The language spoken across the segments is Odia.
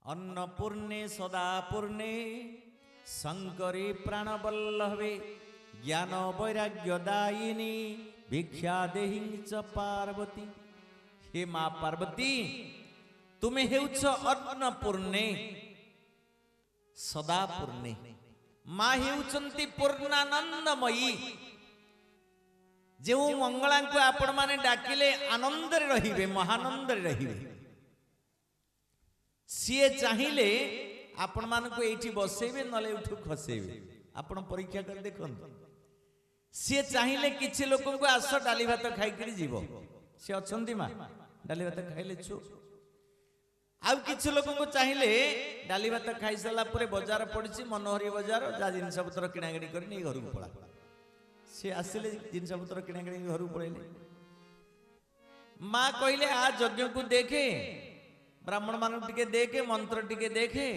अन्नपूर्णे सदापूर्णे शंकरी प्राणवल्लभे ज्ञान वैराग्यदायिनी भिक्षा देहि च पार्वती। हे माँ पार्वती तुम्हें हेउछ अन्नपूर्णे सदापूर्णे। माँ हेउचंती पूर्णानंदमयी। जो मंगला को आपण माने डाकिले आनंद रहिबे महानंद रहिबे। सीए चाहिए आपण मान को एठी बसेबे नले उठू खसेबे। आपण परीक्षा कर देखन सीए चाहिए किछि लोक को आस डाली भात खाई करी जीवो से अछंती मा डाली भात खाइले छु। आउ किछि लोक को चाहिए डाली भात खाई सला परे बाजार पड़छि मनोहरी बाजार जा जिनस पत्र किना गडी करी नै घर को पळा। से आसिले जिनस पत्र किना गडी घर को पळेले। मां कहिले आ यज्ञ को देखे ब्राह्मण मान टिके देखे मंत्र टिके देखे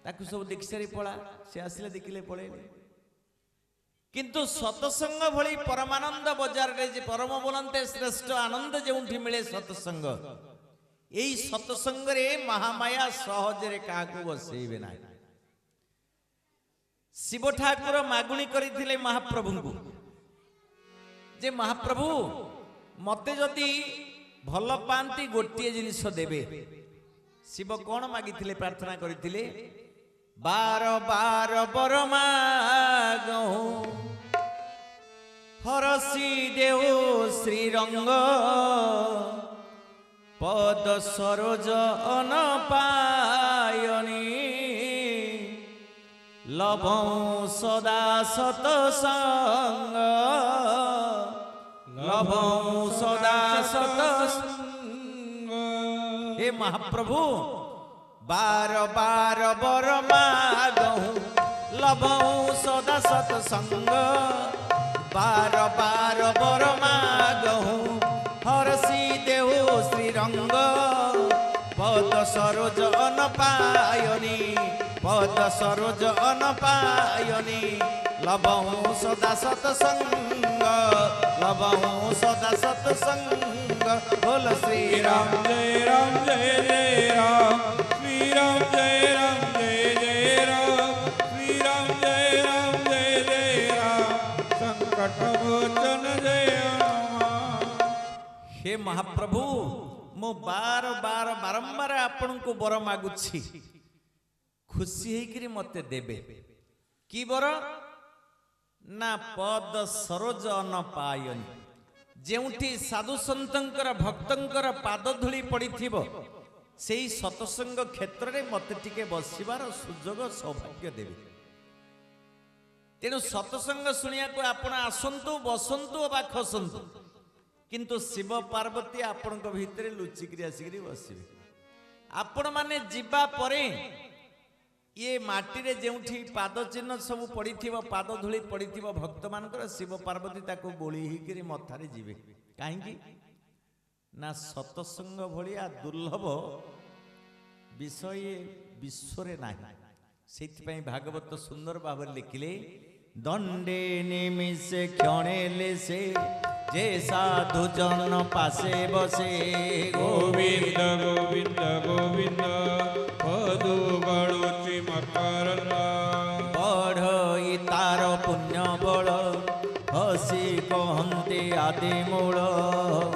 ताकू सब देखि सारी पळा। से आसिले देखिले पळेले। किंतु सत्संग भली परमानंद बाजार रे जे परम बोलंते श्रेष्ठ आनंद जेउठी मिले सत्संग एई सत्संग रे महामाया सहज रे काकू बसेबे ना। शिव ठाकुर मागुणी करिथिले महाप्रभु को जे महाप्रभु मते जदि भल पांती गोटे जिनिस देबे। शिव कौन मागिथिले प्रार्थना करिथिले बार बार बर मागो हरसी देव श्रीरंग पद सरोज अनपायनी लभौ सदा सतसंग लभौ सदा सतसंग। हे महाप्रभु बार बार बर मागहु लभौ सदा सतसंग बार बार बर मागहु हरसी देव श्रीरंग पद सरोज अनपायनी पद सरोज अनपायनी लभौ सदा सतसंग लभौ सदा सतसंग। बोल श्री राम जय राम जय जय राम श्री राम जय राम जय जय राम श्री राम जय राम जय जय राम संकट मोचन जय राम। हे महाप्रभु मो बार बार बारंबार आपण को बर मागुछि खुशी हेकरी मते देबे। की बर ना पद सरोज न पायनी जेउठी साधु संतंकर भक्तंकर पाद धूली पड़िथिबो सेई सत्संग क्षेत्र रे मते टिके बसिबार सुजोग सौभाग्य देबे। तेनु सत्संग सुनिया को आपण आसंतु बसंतु बा खसंतु किंतु शिव पार्वती आपण को भितरे लुचिकरी आसिकरी बसिबे। आपण माने जिबा परे ये माटी रे जेउठी पाद चिन्ह सब पड़िथिबो पाद धूली पड़िथिबो भक्त मानकर शिव पार्वती ताको बोली हिकरी मथारे जीवे। काहेकि ना सत्संग भलिया दुर्लभ विषय विश्व रे नाही। सेति पई भागवत सुंदर भाव लिखिले दंडे निमिषे क्षणेले से जे साधु जन पासे बसे गोविंद गोविंद गोविंद पदु गळुची मकरला बढ़ई तार पुण्य बल हसी कहते आदि मूल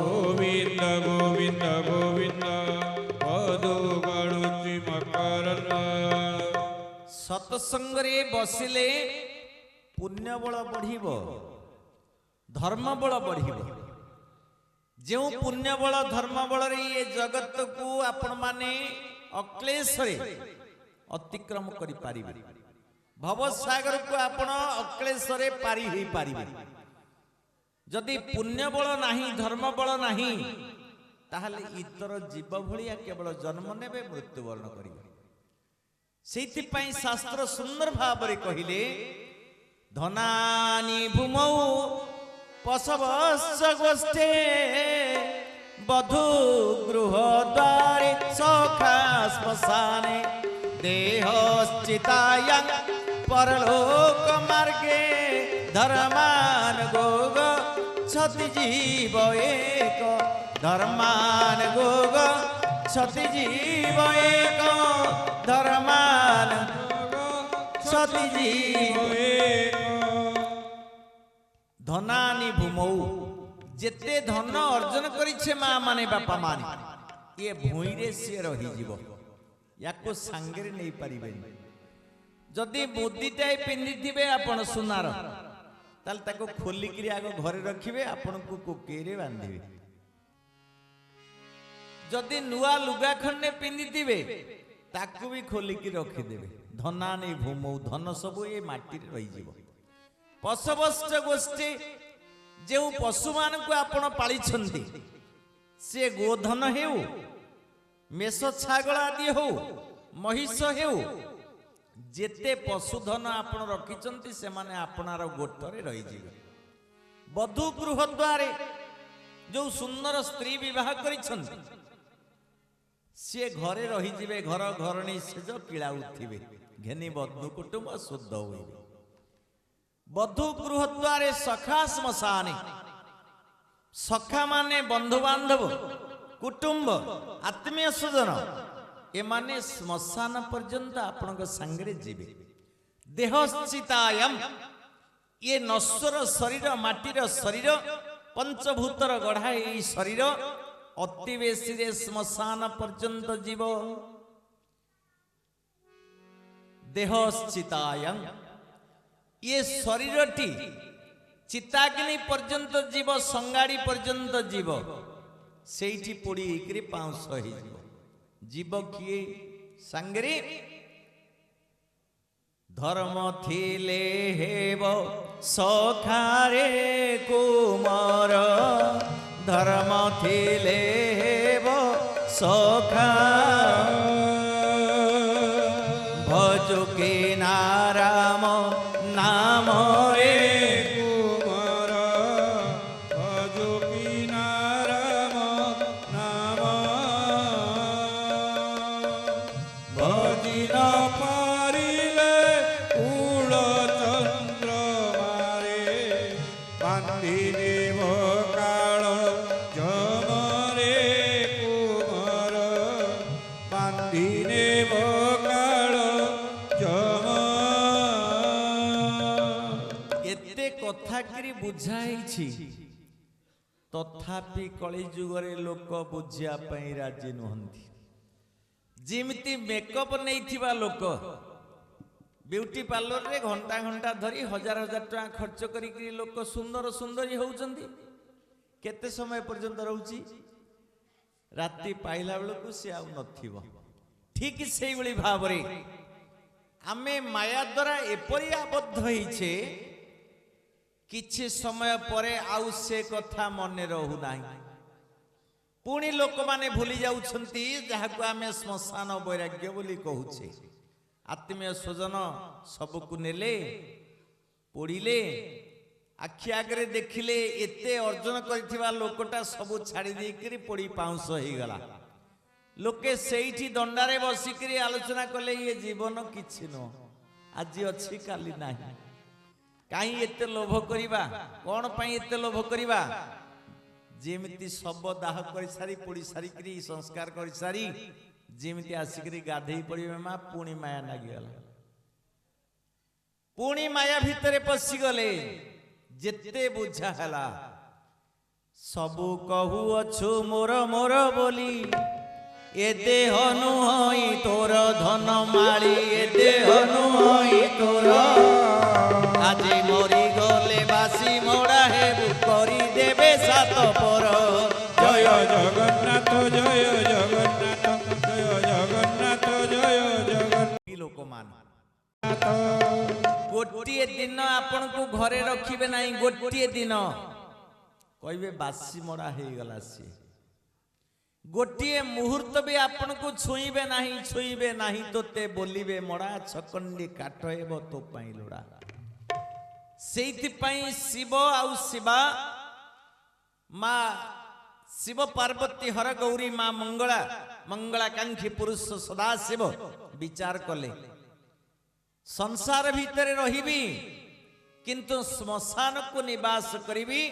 गोविंद गोविंद गोविंद पदु गळुची मकरला। सत्संग रे बसिले पुण्य बल बढ़िबो धर्म बल बढ़िबो। जो पुण्य बल धर्म बल रे ये जगत को आपण माने अक्लेश रे अतिक्रम करि पारिबे। भव सागर को आपण अक्लेश रे पारी होई पारिबे। जदि पुण्य बल नाही धर्म बल नाही ताहले इतर जीव भलिया केवल जन्म नेबे मृत्युवरण करिबे। सेति पई शास्त्र सुंदर भाव रे कहिले धनानि भूमौ पशवस्य गोष्ठे बधु गृह द्वारे सखा श्मशाने देहश्चितायां परलोक मार्गे धर्मान गोग क्षति जीव एक धर्मान गोग क्षति जीव एक ଧନାନି ଭୂମୌ ଯେତେ ଧନ ଅର୍ଜନ କରିছে ମା ମାନେ ବାପା ମାନେ ଏ ଭୂଇଁରେ ସିଏ ରହିଯିବ, ୟାକୁ ସାଙ୍ଗରେ ନେଇ ପାରିବେନି। ଯଦି ମୁଦିଟାଏ ପିନ୍ଧିଥିବେ ଆପଣ ସୁନାର, ତାହେଲେ ତାକୁ ଖୋଲିକିରି ଆଗ ଘରେ ରଖିବେ, ଆପଣଙ୍କୁ କୋକେଇରେ ବାନ୍ଧିବେ। ଯଦି ନୂଆ ଲୁଗା ଖଣ୍ଡେ ପିନ୍ଧିଥିବେ ତାକୁ ବି ଖୋଲିକି ରଖିଦେବେ। ଧନାନି ଭୂମୌ ଧନ ସବୁ ଏ ମାଟିରେ ରହିଯିବ। ପଶବସ୍ତ ଗୋଷ୍ଠୀ ଯେଉଁ ପଶୁମାନଙ୍କୁ ଆପଣ ପାଳିଛନ୍ତି, ସେ ଗୋଧନ ହେଉ, ମେଷ ଛାଗଳ ଆଦି ହେଉ, ମହିଷ ହେଉ, ଯେତେ ପଶୁଧନ ଆପଣ ରଖିଛନ୍ତି ସେମାନେ ଆପଣାର ଗୋଠରେ ରହିଯିବେ। ବଧୂ ଗୃହ ଦ୍ୱାରେ ଯେଉଁ ସୁନ୍ଦର ସ୍ତ୍ରୀ ବିବାହ କରିଛନ୍ତି ସିଏ ଘରେ ରହିଯିବେ। ଘର ଘରଣୀ ସେଜ କିଳାଉଥିବେ, ଘେନି ବଧୂ କୁଟୁମ୍ବ ଶୁଦ୍ଧ ହୋଇବେ। ବଧୂ ଗୃହ ଦ୍ୱାରେ ସଖା ଶ୍ମଶାନେ, ସଖା ମାନେ ବନ୍ଧୁବାନ୍ଧବ, କୁଟୁମ୍ବ, ଆତ୍ମୀୟ ସ୍ୱଜନ, ଏମାନେ ଶ୍ମଶାନ ପର୍ଯ୍ୟନ୍ତ ଆପଣଙ୍କ ସାଙ୍ଗରେ ଯିବେ। ଦେହଶ୍ଚିତାୟମ୍ ଇଏ ନଶ୍ୱର ଶରୀର, ମାଟିର ଶରୀର, ପଞ୍ଚଭୂତର ଗଢ଼ା ଏଇ ଶରୀର ଅତି ବେଶୀରେ ଶ୍ମଶାନ ପର୍ଯ୍ୟନ୍ତ ଯିବ। ଦେହଶ୍ଚିତାୟମ୍ ଇଏ ଶରୀରଟି ଚିତାଗ୍ନି ପର୍ଯ୍ୟନ୍ତ ଯିବ, ସଙ୍ଗାଡ଼ି ପର୍ଯ୍ୟନ୍ତ ଯିବ, ସେଇଠି ପୋଡ଼ିକିରି ପାଉଁଶ ହେଇଯିବ। ଯିବ କିଏ ସାଙ୍ଗରେ? ଧର୍ମ ଥିଲେ ହେବ ସଖାରେ କୁମର, ଧର୍ମ ଥିଲେ ହେବ ସଖା, ଭଜୁ କେ ନାରାମ ନାମ ରେ କୁମାର, ଭଜୁ କି ନାରାମ ନାମ, ଭଜିନ ପାରିଲେ କୂଳ ଚନ୍ଦ୍ରମାରେ, ବାନ୍ଧି ଦେବ କାଳ ଜମରେ କୁମାର, ବାନ୍ଧି ଦେବ କାଳ ଜମ। ଏତେ କଥା କିରି ବୁଝା ହେଇଛି, ତଥାପି କଳି ଯୁଗରେ ଲୋକ ବୁଝିବା ପାଇଁ ରାଜି ନୁହନ୍ତି। ଯେମିତି ମେକଅପ୍ ନେଇଥିବା ଲୋକ ब्यूटी पार्लर रे घंटा घंटा धरी हजार हजार टका खर्च करिक लोक सुंदर सुंदरी होउचंदी। केते समय पर्यंत रहउची? राति पाइला बेलू से आउ नथिबो। ठीक से भली भावरे आमे माया द्वारा एपरी आबद्ध होइछे किछि समय परे आउ से कथा मने रहु नाही। पुणी लोक माने भूली जाउछंती जहाको आमे श्मशान वैराग्य बोली कहूछे। आत्मीय स्वजन सबको नेले पड़िले आखि आगे देखिले एते अर्जन करथिबा लोकटा सब छाड़ी देकरी पड़ी पाउंस हो गला। लोके सेठी दंडारे बसिकरी आलोचना कले ये जीवन किछि न आज अछि काली नाही। काई एते लोभ करिबा? कोन पई एते लोभ करिबा? जेमिति सब दाह कर सारी पड़ी सारी संस्कार कर सारी जेमिति आसिकरी गाधेई पड़िबे मा पुणी माया लागिगला। पुणी माया भितरे पसी गले। जेते बुझा हला सबु कहू अछु मोर मोर बोली ए देह नुहई तोर धन माली ए देह नुहई तोर आज मरी गले बासी मोड़ा हेबु करी देबे सात पर। जय जगन्नाथ जय जगन्नाथ जय जगन्नाथ जय जगन्नाथ। लोक मान गोटे दिन आपण को घरे रखिबे नाही। गोटे दिन कहबे बासी मोड़ा हे गला सी। गोटे मुहूर्त भी आपण को छुईबे नाही तोते बोलिबे मोड़ा छकंडी काठ हेबो तो पई लोड़ा। सेइति पई शिव आउ शिवा मां शिव पार्वती हर गौरी मां मंगला मंगलाकांक्षी पुरुष सदा शिव विचार कले संसार भीतर रहिबी किंतु श्मशान को निवास करिबी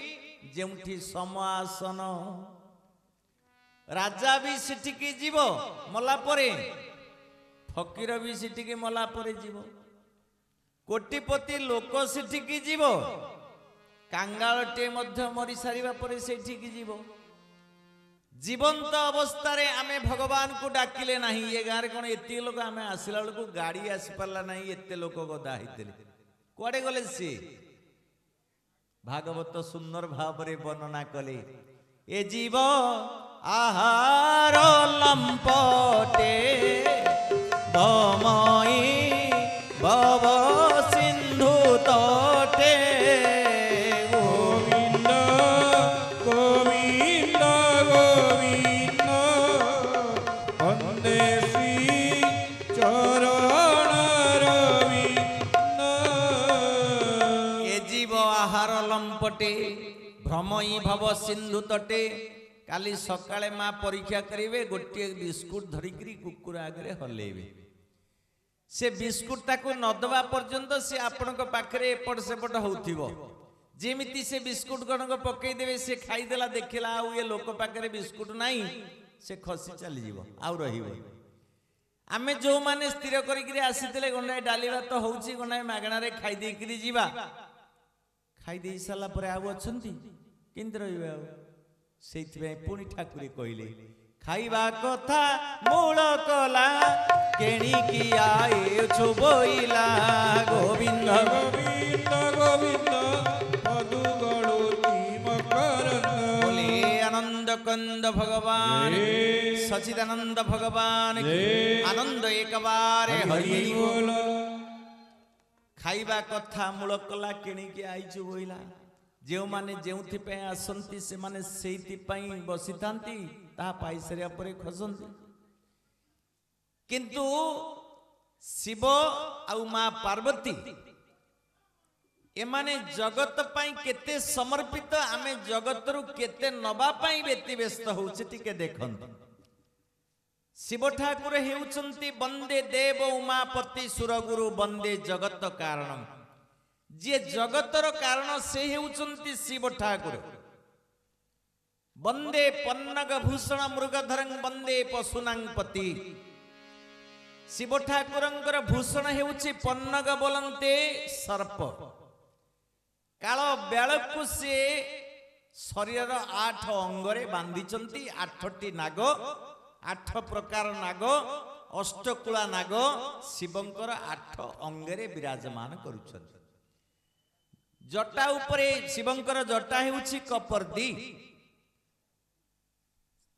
जेउठी समासन। राजा भी सेठिकी जीव मला परे फकीर भी सेठिकी मला परे जीव। କୋଟିପତି ଲୋକ ସେଠିକି ଯିବ, କାଙ୍ଗାଳଟିଏ ମଧ୍ୟ ମରି ସାରିବା ପରେ ସେଠିକି ଯିବ। ଜୀବନ୍ତ ଅବସ୍ଥାରେ ଆମେ ଭଗବାନଙ୍କୁ ଡାକିଲେ ନାହିଁ। ଏ ଗାଁରେ କ'ଣ ଏତିକି ଲୋକ, ଆମେ ଆସିଲା ବେଳକୁ ଗାଡ଼ି ଆସିପାରିଲା ନାହିଁ, ଏତେ ଲୋକ ଗଦା ହେଇଥିଲେ। କୁଆଡ଼େ ଗଲେ ସିଏ? ଭାଗବତ ସୁନ୍ଦର ଭାବରେ ବର୍ଣ୍ଣନା କଲେ, ଏ ଜୀବ ଆହାର ଲମ୍ପଟେ ଭମଇ ଭବ ସିନ୍ଧୁ ତଟେ। ଗୋବିନ୍ଦ ଗୋବିନ୍ଦ ଗୋବିନ୍ଦ ବନ୍ଦେ ଶ୍ରୀ ଚରଣରବିନ୍ଦ। ଏ ଜୀବ ଆହାର ଲମ୍ପଟେ ଭ୍ରମଇ ଭବ ସିନ୍ଧୁ ତଟେ। କାଲି ସକାଳେ ମା ପରୀକ୍ଷା କରିବେ, ଗୋଟିଏ ବିସ୍କୁଟ ଧରିକିରି କୁକୁର ଆଗରେ ହଲେଇବେ। ସେ ବିସ୍କୁଟ ତାକୁ ନ ଦେବା ପର୍ଯ୍ୟନ୍ତ ସେ ଆପଣଙ୍କ ପାଖରେ ଏପଟ ସେପଟ ହଉଥିବ। ଯେମିତି ସେ ବିସ୍କୁଟ ଗଣକ ପକେଇଦେବେ, ସେ ଖାଇଦେଲା, ଦେଖିଲା ଆଉ ଏ ଲୋକ ପାଖରେ ବିସ୍କୁଟ ନାହିଁ, ସେ ଖସି ଚାଲିଯିବ, ଆଉ ରହିବ। ଆମେ ଯୋଉମାନେ ସ୍ଥିର କରିକିରି ଆସିଥିଲେ ଗଣ୍ଡାଏ ଡାଲି ଭାତ ହଉଛି, ଗଣ୍ଡାଏ ମାଗଣାରେ ଖାଇ ଦେଇକିରି ଯିବା, ଖାଇ ଦେଇ ସାରିଲା ପରେ ଆଉ ଅଛନ୍ତି କେମିତି ରହିବେ ଆଉ? ସେଇଥିପାଇଁ ପୁଣି ଠାକୁରେ କହିଲେ, ଖାଇବା କଥା ମୂଳ କଲା କେଣିକି ଆଏଛୁ ବୋଇଲା। ଗୋବିନ୍ଦ ଗୋବିନ୍ଦ ଗୋବିନ୍ଦ ପଦୁଗଳୁ ମକରନ୍ଦ। ବୋଲେ ଆନନ୍ଦ କନ୍ଦ ଭଗବାନ ସଚିଦାନନ୍ଦ ଭଗବାନ ଆନନ୍ଦ ଏକବାରେ ହରି ବୋଲ। ଖାଇବା କଥା ମୂଳ କଲା କିଣିକି ଆଇଛୁ ବୋଇଲା। ଯେଉଁମାନେ ଯେଉଁଥିପାଇଁ ଆସନ୍ତି ସେମାନେ ସେଇଥିପାଇଁ ବସିଥାନ୍ତି, ତାହା ପାଇସାରିବା ପରେ ଖସନ୍ତି। କିନ୍ତୁ ଶିବ ଆଉ ମା ପାର୍ବତୀ ଏମାନେ ଜଗତ ପାଇଁ କେତେ ସମର୍ପିତ, ଆମେ ଜଗତରୁ କେତେ ନବା ପାଇଁ ବ୍ୟତିବ୍ୟସ୍ତ ହଉଛି ଟିକେ ଦେଖନ୍ତୁ। ଶିବ ଠାକୁର ହେଉଛନ୍ତି ବନ୍ଦେ ଦେବ ଉମାପତି ସୁରଗୁରୁ ବନ୍ଦେ ଜଗତ କାରଣ। ଯିଏ ଜଗତର କାରଣ ସେ ହେଉଛନ୍ତି ଶିବ ଠାକୁର। ବନ୍ଦେ ପନ୍ନଗ ଭୂଷଣ ମୃଗଧରଂ ବନ୍ଦେ ପଶୁନାଂ ପତି। ଶିବ ଠାକୁରଙ୍କର ଭୂଷଣ ହେଉଛି ପନ୍ନଗ ବୋଲନ୍ତେ ସର୍ପ। କାଳ ବେଳକୁ ସେ ଶରୀରର 8 ଅଙ୍ଗରେ ବାନ୍ଧିଛନ୍ତି 8ଟି ନାଗ, 8 ପ୍ରକାର ନାଗ, ଅଷ୍ଟକୁଳା ନାଗ ଶିବଙ୍କର 8 ଅଙ୍ଗରେ ବିରାଜମାନ କରୁଛନ୍ତି। ଜଟା ଉପରେ ଶିବଙ୍କର ଜଟା ହେଉଛି କପର୍ଦ୍ଦି।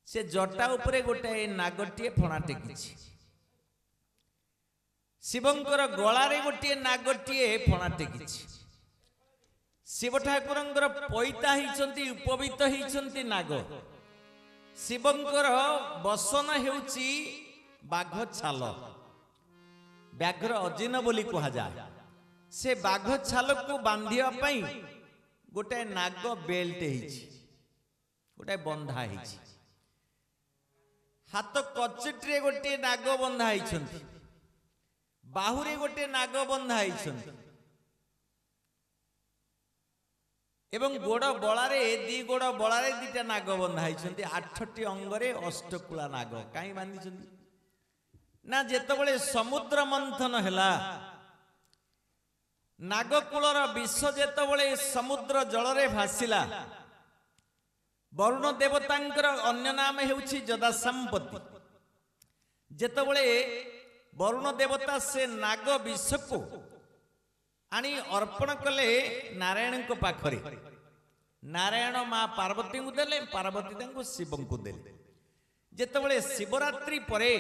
ସେ ଜଟା ଉପରେ ଗୋଟାଏ ନାଗଟିଏ ଫଣା ଟେକିଛି। ଶିବଙ୍କର ଗଳାରେ ଗୋଟିଏ ନାଗଟିଏ ଫଣା ଟେକିଛି। ଶିବ ଠାକୁରଙ୍କର ପଇତା ହେଇଛନ୍ତି, ଉପବିତ ହେଇଛନ୍ତି ନାଗ। ଶିବଙ୍କର ବସନ ହେଉଛି ବାଘ ଛାଲ, ବ୍ୟାଘ୍ର ଅଜିନ ବୋଲି କୁହାଯାଏ। ସେ ବାଘ ଛାଲକୁ ବାନ୍ଧିବା ପାଇଁ ଗୋଟାଏ ନାଗ ବେଲ୍ଟ ହେଇଛି, ଗୋଟାଏ ବନ୍ଧା ହେଇଛି। ହାତ କଚିଟିରେ ଗୋଟିଏ ନାଗ ବନ୍ଧା ହେଇଛନ୍ତି, ବାହୁରେ ଗୋଟିଏ ନାଗ ବନ୍ଧା ହେଇଛନ୍ତି ଏବଂ ଗୋଡ଼ ବଳାରେ, ଦି ଗୋଡ଼ ବଳାରେ ଦିଟା ନାଗ ବନ୍ଧା ହେଇଛନ୍ତି। 8ଟି ଅଙ୍ଗରେ ଅଷ୍ଟକୁଳା ନାଗ କାହିଁ ବାନ୍ଧିଛନ୍ତି ନା, ଯେତେବେଳେ ସମୁଦ୍ର ମନ୍ଥନ ହେଲା, ନାଗକୂଳର ବିଷ ଯେତେବେଳେ ସମୁଦ୍ର ଜଳରେ ଭାସିଲା, ବରୁଣ ଦେବତାଙ୍କର ଅନ୍ୟ ନାମ ହେଉଛି ଯଦାସମ୍ପତି। ଯେତେବେଳେ ବରୁଣ ଦେବତା ସେ ନାଗ ବିଷକୁ ଆଣି ଅର୍ପଣ କଲେ ନାରାୟଣଙ୍କ ପାଖରେ, ନାରାୟଣ ମା ପାର୍ବତୀଙ୍କୁ ଦେଲେ, ପାର୍ବତୀ ତାଙ୍କୁ ଶିବଙ୍କୁ ଦେଲେ। ଯେତେବେଳେ ଶିବରାତ୍ରି ପରେ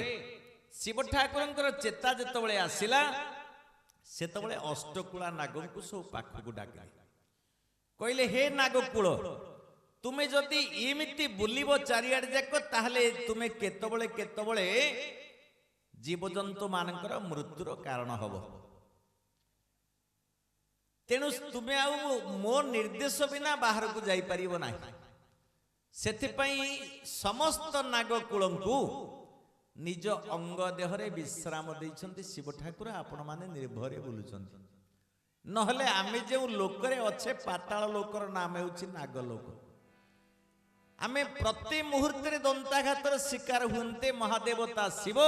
ଶିବ ଠାକୁରଙ୍କର ଚେତା ଯେତେବେଳେ ଆସିଲା, ସେତେବେଳେ ଅଷ୍ଟକୁଳା ନାଗଙ୍କୁ ସବୁ ପାଖକୁ ଡାକିଲେ, କହିଲେ ହେ ନାଗକୁଳ, ତୁମେ ଯଦି ଏମିତି ବୁଲିବ ଚାରିଆଡେ ଯାକ, ତାହେଲେ ତୁମେ କେତେବେଳେ କେତେବେଳେ ଜୀବଜନ୍ତୁ ମାନଙ୍କର ମୃତ୍ୟୁର କାରଣ ହବ। ତେଣୁ ତୁମେ ଆଉ ମୋ ନିର୍ଦ୍ଦେଶ ବିନା ବାହାରକୁ ଯାଇପାରିବ ନାହିଁ। ସେଥିପାଇଁ ସମସ୍ତ ନାଗକୁଳଙ୍କୁ ନିଜ ଅଙ୍ଗ ଦେହରେ ବିଶ୍ରାମ ଦେଇଛନ୍ତି ଶିବ ଠାକୁର। ଆପଣମାନେ ନିର୍ଭୟରେ ବୁଲୁଛନ୍ତି, ନହେଲେ ଆମେ ଯେଉଁ ଲୋକରେ ଅଛେ ପାତାଳ ଲୋକର ନାମ ହେଉଛି ନାଗଲୋକ। आमे प्रति मुहूर्त दंताघातर शिकार हुंते महादेवता शिव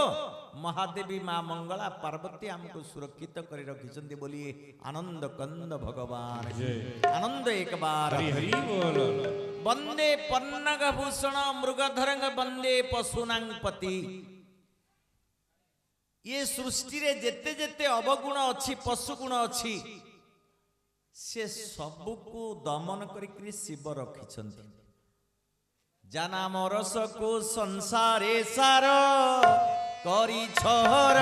महादेवी माँ मंगला पार्वती हमको सुरक्षित कर रखिछन्ति बोलिए आनंद कंद भगवान आनंद एक बार हरि हरि बोल वंदे पन्नग भूषण मृगधरंग वंदे पशुनांग पति। ये सृष्टि रे जेते जेते अवगुण अच्छी पशुगुण अच्छी से सबको दमन करी शिव रखिछन्ति। जानाम रस को संसारे सार करी छहर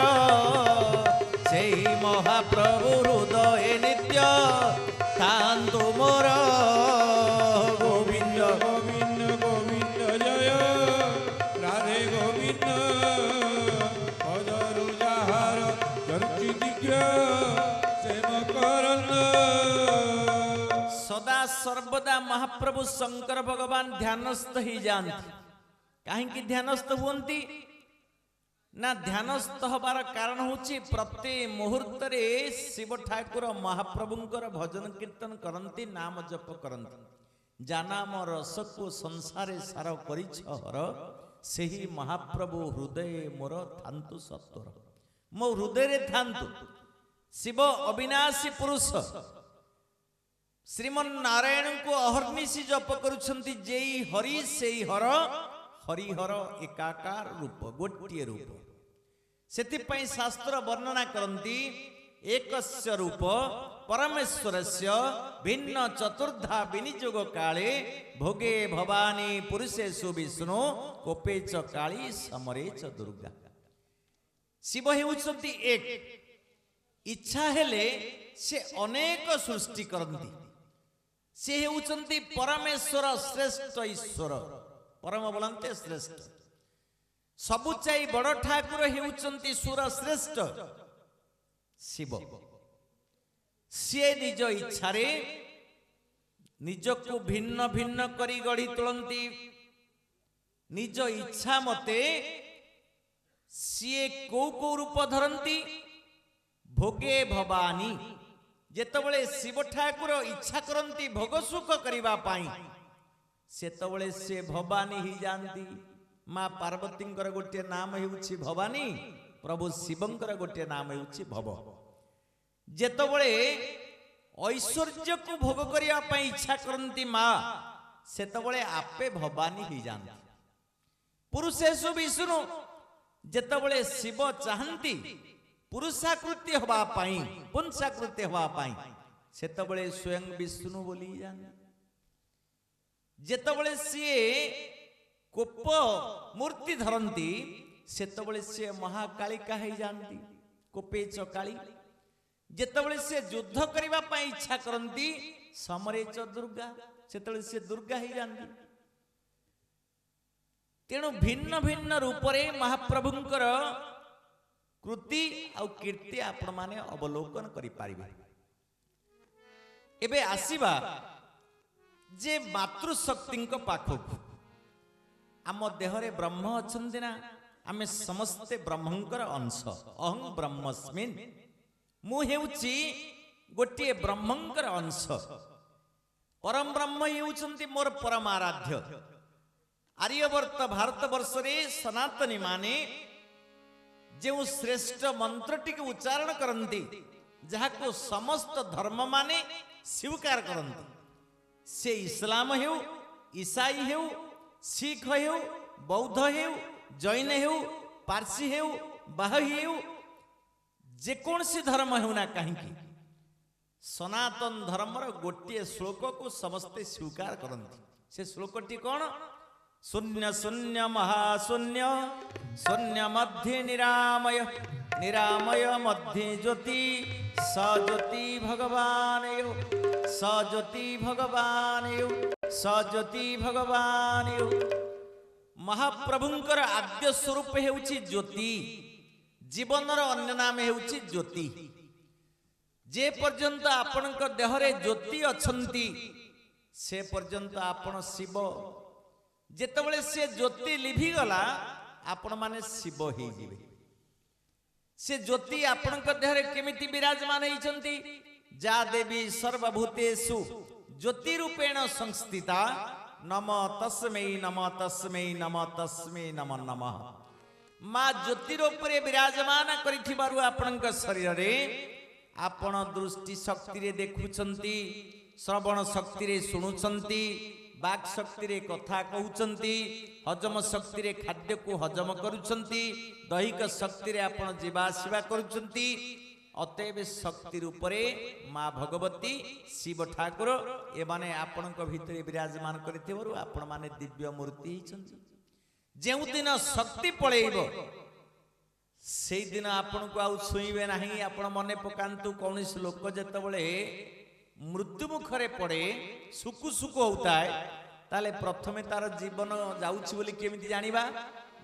से महाप्रभु हृदय नित्य तांतु मोर गोविंद गोविंद गोविंद जय राधे गोविंद पदरु जाहार चर्चि दिग्र सेम करन सदा सर्वदा महाप्रभु शंकर भगवान ध्यानस्थ ही जानती। कहीं ध्यानस्थ हुंती ना ध्यानस्थ हबार कारण होची प्रति मुहूर्त रे शिव ठाकुर महाप्रभुंकर भजन कीर्तन करंती नाम जप करंती। जानाम रस को संसारे सार करी छहर सेही महाप्रभु हृदय मोर थांतु सत्वर मो हृदय रे थांतु। शिव अविनाशी पुरुष श्रीमन नारायण को अहर्निशी जप करुछंती जेई हरि सेई हर हरिहर एकाकार रूप गोटिए रूप। सेतिपई शास्त्र वर्णना करंती एकस्य रूप परमेश्वरस्य भिन्न चतुर्धा विनियोग काले भोगे भवानी पुरुषेषु विष्णु कोपे च काली समरे च दुर्गा। शिव हेउछंती एक इच्छा हेले से अनेक सृष्टि करंती। से हेउछंती परमेश्वर श्रेष्ठ ईश्वर परम बोलते श्रेष्ठ सबु चाई बड़ ठाकुर हेउछंती सुर श्रेष्ठ शिव। सी निज इच्छा रे निजको भिन्न भिन्न करी गढ़ी तुलंती। निज इच्छा मते सी को रूप धरंती भोगे भवानी। जेतबळे शिव ठाकुर इच्छा करंती भोग सुख करिबा पाई सेतबळे से भवानी ही जानती। माँ पार्वतींकर गोटे नाम हेउछि भवानी प्रभु शिवंकर गोटे नाम हेउछि भव। जेतबळे ऐश्वर्य को भोग करिया पाई इच्छा करंती माँ सेतबळे आपे भवानी ही जानती। पुरुषेषु विष्णु जेतबळे शिव चाहंती पुरुषाकृति हवा पाई पुंसाकृति हवा पाई सेतबळे स्वयं विष्णु बोली जान। जेतबळे सिए कोप मूर्ति धरंती सेतबळे से महाकालिका है जानती कोपे च काली। जेतबळे से युद्ध करिबा पाई इच्छा करंती समरे च दुर्गा सेतबळे से दुर्गा है जानती। तेणु भिन्न भिन्न रूप रे महाप्रभुंकर कृति आउ कीर्ति आपण माने अवलोकन करि पारिबे। एबे आसीबा जे मातृशक्ति पाखक आम देहरे ब्रह्म अछंती ना आमे समस्ते ब्रह्मंकर अंश अहं ब्रह्मस्मिन् मु हेउची गोटे ब्रह्मंकर अंश परम ब्रह्म हेउचंती मोर परम आराध्य। आर्यवर्त भारतवर्ष रे सनातनी माने जो श्रेष्ठ मंत्रटी को उच्चारण करती जहाको समस्त धर्म माने स्वीकार करती से इस्लाम हेउ ईसाई हेउ सिख हेउ बौद्ध हेउ जैन हेउ पारसी हेउ बाही हेउ जेकोसी धर्म हेउ ना कहीं सनातन धर्मर गोटे श्लोक को समस्ते स्वीकार करती। से श्लोकटी कौन शून्य शून्य महाशून्य शून्य मध्य निरामय निरामय मध्य ज्योति सज्योति भगवान यो सज्योति भगवान यो सज्योति भगवान यो। महाप्रभुंकर आद्य स्वरूप हेउछि ज्योति जीवनर अन्य नाम हेउछि ज्योति। जे पर्यंत आपणक देहरे ज्योति अछंती से पर्यंत आपण शिव। जेतबळे से ज्योति लिभि गला आपण माने शिव ही जिवे। से ज्योति आपणक देहरे केमिति विराजमान होइछंती जा देवी सर्वभूतेषु ज्योति रूपेण संस्थिता ନମ ତସ୍ମୈ ନମ ତସ୍ମୈ ନମ ତସ୍ମୈ ନମ ନମଃ। ମା ଜ୍ୟୋତିର ଉପରେ ବିରାଜମାନ କରିଥିବାରୁ ଆପଣଙ୍କ ଶରୀରରେ ଆପଣ ଦୃଷ୍ଟି ଶକ୍ତିରେ ଦେଖୁଛନ୍ତି, ଶ୍ରବଣ ଶକ୍ତିରେ ଶୁଣୁଛନ୍ତି, ବାକ୍ ଶକ୍ତିରେ କଥା କହୁଛନ୍ତି, ହଜମ ଶକ୍ତିରେ ଖାଦ୍ୟକୁ ହଜମ କରୁଛନ୍ତି, ଦୈହିକ ଶକ୍ତିରେ ଆପଣ ଯିବା ଆସିବା କରୁଛନ୍ତି। ଅତଏବ ଶକ୍ତି ରୂପରେ ମା ଭଗବତୀ ଶିବ ଠାକୁର ଏମାନେ ଆପଣଙ୍କ ଭିତରେ ବିରାଜମାନ କରିଥିବାରୁ ଆପଣମାନେ ଦିବ୍ୟ ମୂର୍ତ୍ତି ହେଇଛନ୍ତି। ଯେଉଁଦିନ ଶକ୍ତି ପଳେଇବ ସେଇଦିନ ଆପଣଙ୍କୁ ଆଉ ଛୁଇଁବେ ନାହିଁ। ଆପଣ ମନେ ପକାନ୍ତୁ, କୌଣସି ଲୋକ ଯେତେବେଳେ ମୃତ୍ୟୁ ମୁଖରେ ପଡେ, ସୁକୁ ସୁକୁ ହଉଥାଏ, ତାହେଲେ ପ୍ରଥମେ ତାର ଜୀବନ ଯାଉଛି ବୋଲି କେମିତି ଜାଣିବା?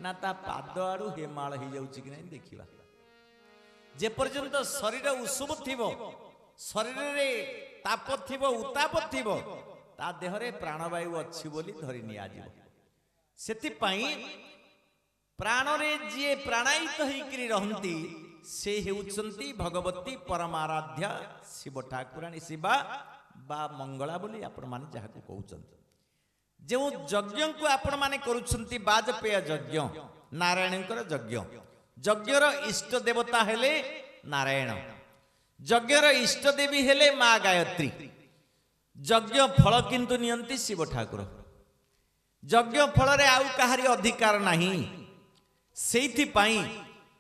ନା ତା ପାଦ ଆଡୁ ହେମାଳ ହେଇଯାଉଛି କି ନାହିଁ ଦେଖିବା। ଯେପର୍ଯ୍ୟନ୍ତ ଶରୀର ଉଷୁମ ଥିବ, ଶରୀରରେ ତାପ ଥିବ, ଉତ୍ତାପ ଥିବ, ତା ଦେହରେ ପ୍ରାଣବାୟୁ ଅଛି ବୋଲି ଧରି ନିଆଯିବ। ସେଥିପାଇଁ ପ୍ରାଣରେ ଯିଏ ପ୍ରାଣାୟିତ ହେଇକରି ରହନ୍ତି ସେ ହେଉଛନ୍ତି ଭଗବତୀ ପରମାରାଧ୍ୟ ଶିବ ଠାକୁରାଣୀ, ଶିବା ବା ମଙ୍ଗଳା ବୋଲି ଆପଣମାନେ ଯାହାକୁ କହୁଛନ୍ତି। ଯେଉଁ ଯଜ୍ଞକୁ ଆପଣମାନେ କରୁଛନ୍ତି ବାଜପେୟ ଯଜ୍ଞ, ନାରାୟଣଙ୍କର ଯଜ୍ଞ, ଯଜ୍ଞର ଇଷ୍ଟ ଦେବତା ହେଲେ ନାରାୟଣ, ଯଜ୍ଞର ଇଷ୍ଟ ଦେବୀ ହେଲେ ମା ଗାୟତ୍ରୀ। ଯଜ୍ଞ ଫଳ କିନ୍ତୁ ନିଅନ୍ତି ଶିବ ଠାକୁର। ଯଜ୍ଞ ଫଳରେ ଆଉ କାହାରି ଅଧିକାର ନାହିଁ। ସେଇଥିପାଇଁ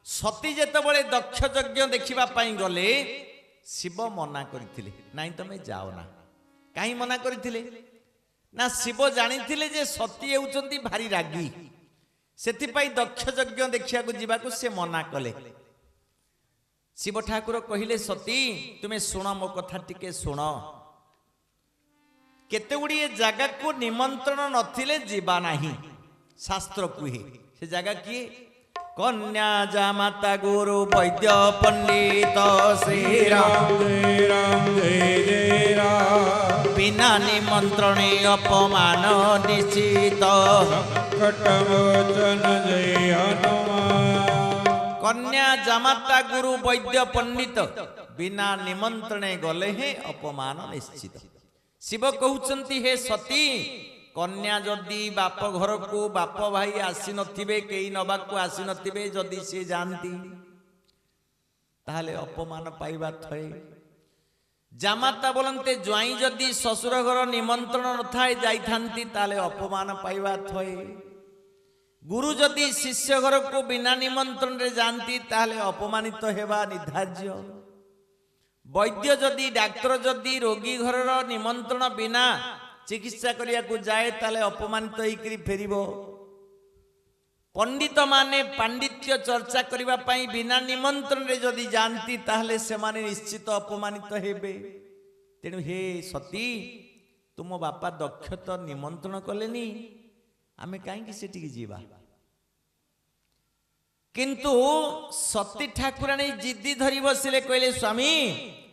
ସତୀ ଯେତେବେଳେ ଦକ୍ଷ ଯଜ୍ଞ ଦେଖିବା ପାଇଁ ଗଲେ ଶିବ ମନା କରିଥିଲେ, ନାଇଁ ତମେ ଯାଅ ନା। କାହିଁ ମନା କରିଥିଲେ? ନା ଶିବ ଜାଣିଥିଲେ ଯେ ସତୀ ହେଉଛନ୍ତି ଭାରି ରାଗି, ସେଥିପାଇଁ ଦକ୍ଷ ଯଜ୍ଞ ଦେଖିବାକୁ ଯିବାକୁ ସେ ମନା କଲେ। ଶିବ ଠାକୁର କହିଲେ, ସତୀ ତୁମେ ଶୁଣ, ମୋ କଥା ଟିକେ ଶୁଣ। କେତେ ଗୁଡ଼ିଏ ଜାଗାକୁ ନିମନ୍ତ୍ରଣ ନଥିଲେ ଯିବା ନାହିଁ, ଶାସ୍ତ୍ର କୁହେ। ସେ ଜାଗା କିଏ? କନ୍ୟା ଜାମାତା ଗୁରୁ ବୈଦ୍ୟ ପଣ୍ଡିତ ଶ୍ରୀରାମ ଜୟ ରାମ ଜୟ ଜୟ ରାମ। ବିନା ନିମନ୍ତ୍ରଣେ ଅପମାନ ନିଶ୍ଚିତ। ସଂକଟ ମୋଚନ ଜୟ ହନୁମାନ। କନ୍ୟା ଜାମାତା ଗୁରୁ ବୈଦ୍ୟ ପଣ୍ଡିତ ବିନା ନିମନ୍ତ୍ରଣେ ଗଲେ ହିଁ ଅପମାନ ନିଶ୍ଚିତ। ଶିବ କହୁଛନ୍ତି, ହେ ସତୀ, କନ୍ୟା ଯଦି ବାପ ଘରକୁ ବାପ ଭାଇ ଆସିନଥିବେ, କେହି ନବାକୁ ଆସିନଥିବେ, ଯଦି ସେ ଯାଆନ୍ତି ତାହେଲେ ଅପମାନ ପାଇବା ଥଏ। ଜାମାତା ବୋଲନ୍ତେ ଜ୍ୱାଇଁ ଯଦି ଶ୍ୱଶୁର ଘର ନିମନ୍ତ୍ରଣ ନଥାଏ ଯାଇଥାନ୍ତି ତାହେଲେ ଅପମାନ ପାଇବା ଥଏ। ଗୁରୁ ଯଦି ଶିଷ୍ୟ ଘରକୁ ବିନା ନିମନ୍ତ୍ରଣରେ ଯାଆନ୍ତି ତାହେଲେ ଅପମାନିତ ହେବା ନିର୍ଧାର୍ଯ୍ୟ। ବୈଦ୍ୟ ଯଦି, ଡାକ୍ତର ଯଦି ରୋଗୀ ଘରର ନିମନ୍ତ୍ରଣ ବିନା ଚିକିତ୍ସା କରିବାକୁ ଯାଏ ତାହେଲେ ଅପମାନିତ ହେଇକରି ଫେରିବ। ପଣ୍ଡିତ ମାନେ ପାଣ୍ଡିତ୍ୟ ଚର୍ଚ୍ଚା କରିବା ପାଇଁ ବିନା ନିମନ୍ତ୍ରଣରେ ଯଦି ଯାଆନ୍ତି ତାହେଲେ ସେମାନେ ନିଶ୍ଚିତ ଅପମାନିତ ହେବେ। ତେଣୁ ହେ ସତୀ, ତୁମ ବାପା ଦକ୍ଷ ତ ନିମନ୍ତ୍ରଣ କଲେନି, ଆମେ କାହିଁକି ସେଠିକି ଯିବା? କିନ୍ତୁ ସତୀ ଠାକୁରାଣୀ ଜିଦି ଧରି ବସିଲେ, କହିଲେ ସ୍ୱାମୀ,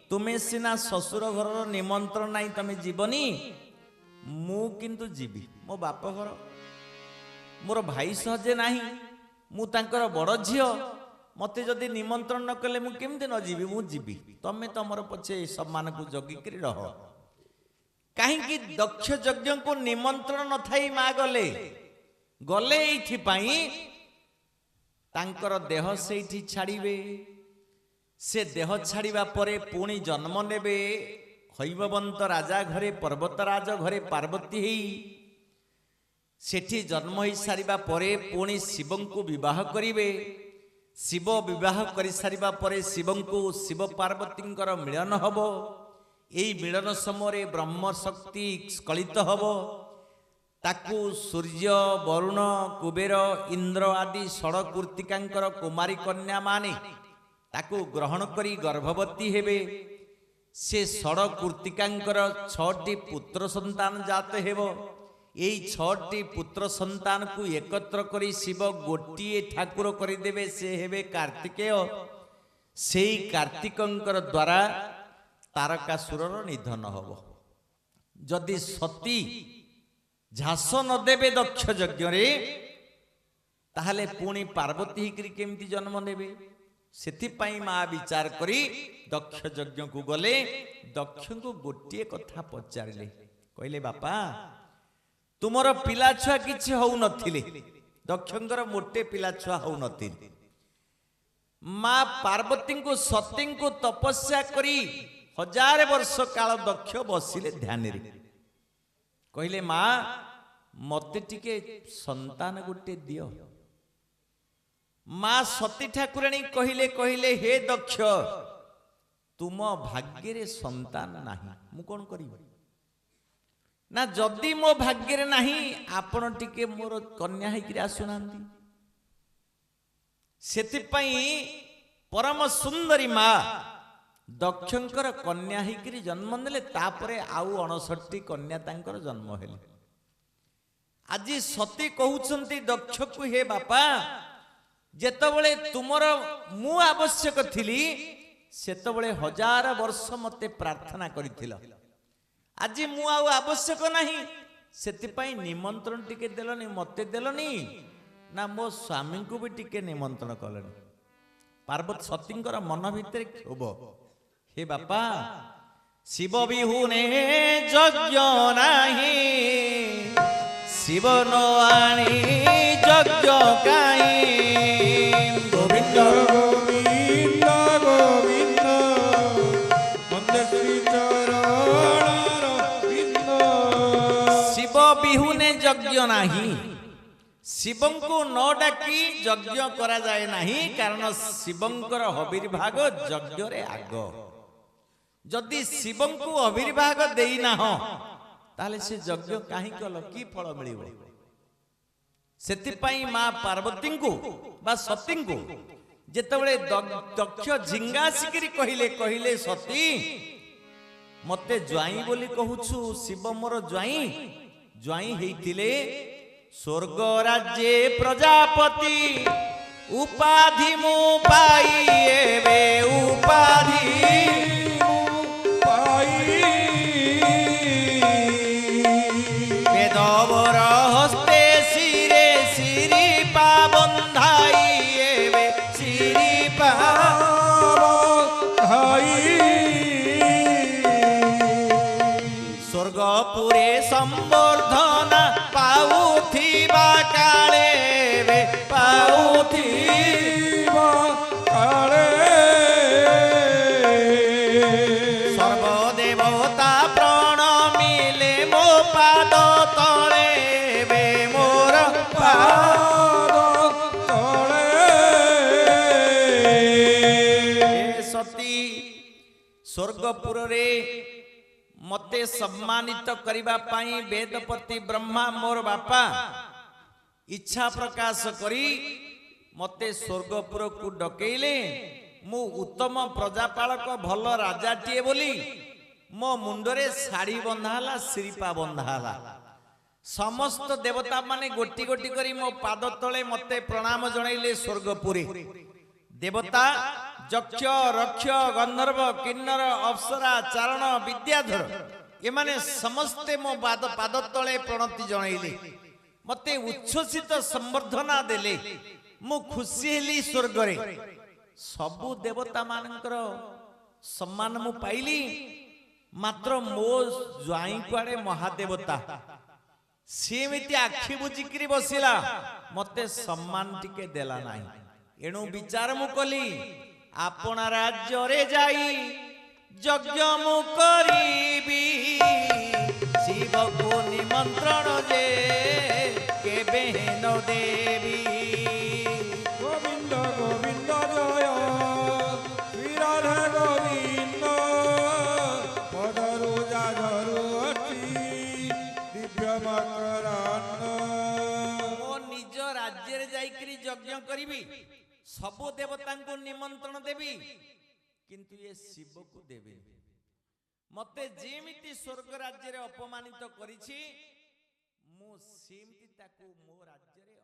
ତୁମେ ସିନା ଶ୍ୱଶୁର ଘରର ନିମନ୍ତ୍ରଣ ନାହିଁ, ତମେ ଯିବନି, ମୁଁ କିନ୍ତୁ ଯିବି। ମୋ ବାପ ଘର, ମୋର ଭାଇ ସହଜେ ନାହିଁ, ମୁଁ ତାଙ୍କର ବଡ଼ ଝିଅ, ମତେ ଯଦି ନିମନ୍ତ୍ରଣ ନ କଲେ ମୁଁ କେମିତି ନ ଯିବି? ମୁଁ ଯିବି, ତମେ ତମର ପଛେ ସମ୍ମାନକୁ ଜଗିକିରି ରହ। କାହିଁକି ଦକ୍ଷ ଯଜ୍ଞକୁ ନିମନ୍ତ୍ରଣ ନଥାଇ ମା ଗଲେ? ଗଲେ ଏଇଥିପାଇଁ ତାଙ୍କର ଦେହ ସେଇଠି ଛାଡ଼ିବେ। ସେ ଦେହ ଛାଡ଼ିବା ପରେ ପୁଣି ଜନ୍ମ ନେବେ ହୈବବନ୍ତ ରାଜା ଘରେ, ପର୍ବତରାଜ ଘରେ ପାର୍ବତୀ ହେଇ। ସେଠି ଜନ୍ମ ହେଇସାରିବା ପରେ ପୁଣି ଶିବଙ୍କୁ ବିବାହ କରିବେ। ଶିବ ବିବାହ କରିସାରିବା ପରେ ଶିବଙ୍କୁ ଶିବ ପାର୍ବତୀଙ୍କର ମିଳନ ହବ। ଏଇ ମିଳନ ସମୟରେ ବ୍ରହ୍ମ ଶକ୍ତି ସ୍ଖଳିତ ହବ। ତାକୁ ସୂର୍ଯ୍ୟ, ବରୁଣ, କୁବେର, ଇନ୍ଦ୍ର ଆଦି ଷଡ଼କୃତ୍ତିକାଙ୍କର କୁମାରୀ କନ୍ୟା ମାନେ ତାକୁ ଗ୍ରହଣ କରି ଗର୍ଭବତୀ ହେବେ। ସେ ଷଡ଼କୃତ୍ତିକାଙ୍କର 6ଟି ପୁତ୍ର ସନ୍ତାନ ଜାତ ହେବ। এই 6ଟି ପୁତ୍ର ସନ୍ତାନକୁ ଏକତ୍ର କରି ଶିବ ଗୋଟିଏ ଠାକୁର କରିଦେବେ, ସେ ହେବେ କାର୍ତ୍ତିକେୟ। ସେଇ କାର୍ତ୍ତିକଙ୍କର ଦ୍ୱାରା ତାରକାସୁରର ନିଧନ ହବ। ଯଦି ସତୀ ଝାସ ନଦେବେ ଦକ୍ଷ ଯଜ୍ଞରେ ତାହେଲେ ପୁଣି ପାର୍ବତୀ ହେଇକରି କେମିତି ଜନ୍ମ ନେବେ? ସେଥିପାଇଁ ମା ବିଚାର କରି ଦକ୍ଷ ଯଜ୍ଞକୁ ଗଲେ। ଦକ୍ଷଙ୍କୁ ଗୋଟିଏ କଥା ପଚାରିଲେ, କହିଲେ ବାପା, ତୁମର ପିଲା ଛୁଆ କିଛି ହଉନଥିଲେ, ଦକ୍ଷଙ୍କର ମୋଟେ ପିଲା ଛୁଆ ହଉନଥିଲେ। ମା ପାର୍ବତୀଙ୍କୁ ସତୀଙ୍କୁ ତପସ୍ୟା କରି 1000 ବର୍ଷ କାଳ ଦକ୍ଷ ବସିଲେ ଧ୍ୟାନରେ। କହିଲେ ମା ମତେ ଟିକେ ସନ୍ତାନ ଗୋଟେ ଦିଅ। ମା ସତୀ ଠାକୁରାଣୀ କହିଲେ ହେ ଦକ୍ଷ ତୁମ ଭାଗ୍ୟରେ ସନ୍ତାନ ନାହିଁ, ମୁଁ କଣ କରିବି? ନା ଯଦି ମୋ ଭାଗ୍ୟରେ ନାହିଁ ଆପଣ ଟିକେ ମୋର କନ୍ୟା ହେଇକିରି ଆସୁନାହାନ୍ତି। ସେଥିପାଇଁ ପରମ ସୁନ୍ଦରୀ ମା ଦକ୍ଷଙ୍କର କନ୍ୟା ହେଇକିରି ଜନ୍ମ ନେଲେ। ତାପରେ ଆଉ 69ଟି କନ୍ୟା ତାଙ୍କର ଜନ୍ମ ହେଲେ। ଆଜି ସତୀ କହୁଛନ୍ତି ଦକ୍ଷକୁ ହେ ବାପା ଯେତେବେଳେ ତୁମର ମୁଁ ଆବଶ୍ୟକ ଥିଲି ସେତେବେଳେ 1000 ବର୍ଷ ମତେ ପ୍ରାର୍ଥନା କରିଥିଲ। ଆଜି ମୁଁ ଆଉ ଆବଶ୍ୟକ ନାହିଁ, ସେଥିପାଇଁ ନିମନ୍ତ୍ରଣ ଟିକେ ଦେଲନି, ମତେ ଦେଲନି ନା ମୋ ସ୍ୱାମୀଙ୍କୁ ବି ଟିକେ ନିମନ୍ତ୍ରଣ କଲନି। ପାର୍ବତୀ ସତୀଙ୍କର ମନ ଭିତରେ କ୍ଷୋଭ, ହେ ବାପା ଶିବ ବିହୁନେ ଯଜ୍ଞ ନାହିଁ, ଶିବ ନ ଆଣି ଯଜ୍ଞ କାହିଁ। ଗୋବିନ୍ଦ ଗୋବିନ୍ଦ ଗୋବିନ୍ଦ ବନ୍ଦେ ଶ୍ରୀ ଚରଣର ବିନ୍ଦ। ଶିବ ବିହୁନେ ଯଜ୍ଞ ନାହିଁ, ଶିବଙ୍କୁ ନ ଡାକି ଯଜ୍ଞ କରାଯାଏ ନାହିଁ, କାରଣ ଶିବଙ୍କର ଅବିର୍ଭାଗ ଯଜ୍ଞରେ ଆଗ। ଯଦି ଶିବଙ୍କୁ ଅବିର୍ଭାଗ ଦେଇନାହ ତାହେଲେ ସେ ଯଜ୍ଞ କାହିଁ କଲ, କି ଫଳ ମିଳିବ? ସେଥିପାଇଁ ମା ପାର୍ବତୀଙ୍କୁ ବା ସତୀଙ୍କୁ ଯେତେବେଳେ ଦକ୍ଷ ଝିଙ୍ଗାସିକିରି କହିଲେ ସତୀ ମତେ ଜ୍ୱାଇଁ ବୋଲି କହୁଛୁ, ଶିବ ମୋର ଜ୍ୱାଇଁ। ଜ୍ୱାଇଁ ହେଇଥିଲେ ସ୍ୱର୍ଗ ରାଜ୍ୟ ପ୍ରଜାପତି, ଉପାଧି ମୁଁ ପାଇ ଏବେ ଉପାଧି ବେଦବର ହସ୍ତେ ଶିରେ ଶିରିପା ବନ୍ଧାଇ ଏବେ ଶିରିପା ସ୍ୱର୍ଗପୁରେ ସମ୍ବର୍ଦ୍ଧନା ପାଉଥିବା କାଳେ ଏବେ ପାଉଥିବା କାଳେ ସର୍ବଦେବତା ପ୍ରଣମିଲେ ମୋ ପାଦ ତଳେ ଏବେ ମୋର ପାଦ ତଳେ। ସତୀ ସ୍ୱର୍ଗପୁରରେ ମତେ ସମ୍ମାନିତ କରିବା ପାଇଁ ବେଦପତି ବ୍ରହ୍ମା ମୋର ବାପା ଇଚ୍ଛା ପ୍ରକାଶ କରି ମତେ ସ୍ୱର୍ଗପୁରକୁ ଡକେଇଲେ। ମୁଁ ଉତ୍ତମ ପ୍ରଜାପାଳକ ଭଲ ରାଜାଟିଏ ବୋଲି ମୋ ମୁଣ୍ଡରେ ଶାଢ଼ୀ ବନ୍ଧା ହେଲା, ଶିରିପା ବନ୍ଧା ହେଲା। ସମସ୍ତ ଦେବତା ମାନେ ଗୋଟି ଗୋଟି କରି ମୋ ପାଦ ତଳେ ମତେ ପ୍ରଣାମ ଜଣାଇଲେ। ସ୍ୱର୍ଗପୁରୀ ଦେବତା ଯକ୍ଷ ରକ୍ଷ ଗନ୍ଧର୍ବ କିନ୍ନର ଅପ୍ସରା ଚାରଣ ବିଦ୍ୟାଧର ଏମାନେ ସମସ୍ତେ ମୋ ପାଦ ତଳେ ପ୍ରଣତି ଜଣାଇଲେ, ମତେ ଉଚ୍ଛ୍ୱସିତ ସମ୍ବର୍ଦ୍ଧନା ଦେଲେ। ମୁଁ ଖୁସି ହେଲି। ସ୍ୱର୍ଗରେ ସବୁ ଦେବତା ମାନଙ୍କର ସମ୍ମାନ ମୁଁ ପାଇଲି, ମାତ୍ର ମୋ ଜ୍ୱାଇଁ କୁଆଡେ ମହାଦେବତା, ସେମିତି ଆଖି ବୁଜିକିରି ବସିଲା, ମତେ ସମ୍ମାନ ଟିକେ ଦେଲା ନାହିଁ। ଏଣୁ ବିଚାର ମୁଁ କଲି, ଆପଣା ରାଜ୍ୟରେ ଯାଇ ଯଜ୍ଞ ମୁଁ କରିବି, ଶିବକୁ ନିମନ୍ତ୍ରଣ ଯେ କେବେ ନ ଦେବି। ଗୋବିନ୍ଦ ଗୋବିନ୍ଦ ଜୟ ଶ୍ରୀରାଧା ଗୋବିନ୍ଦ ପଦରୁ ଜାଗରୁ ଅତି ଦିବ୍ୟ ମକରାନ। ମୋ ନିଜ ରାଜ୍ୟରେ ଯାଇକିରି ଯଜ୍ଞ କରିବି, ସବୁ ଦେବତାଙ୍କୁ ନିମନ୍ତ୍ରଣ ଦେବି, କିନ୍ତୁ ଏ ଶିବକୁ ଦେବିନି। ମତେ ଯେମିତି ସ୍ୱର୍ଗ ରାଜ୍ୟରେ ଅପମାନିତ କରିଛି, ମୁଁ ସେମିତି ତାକୁ ମୋ ରାଜ୍ୟରେ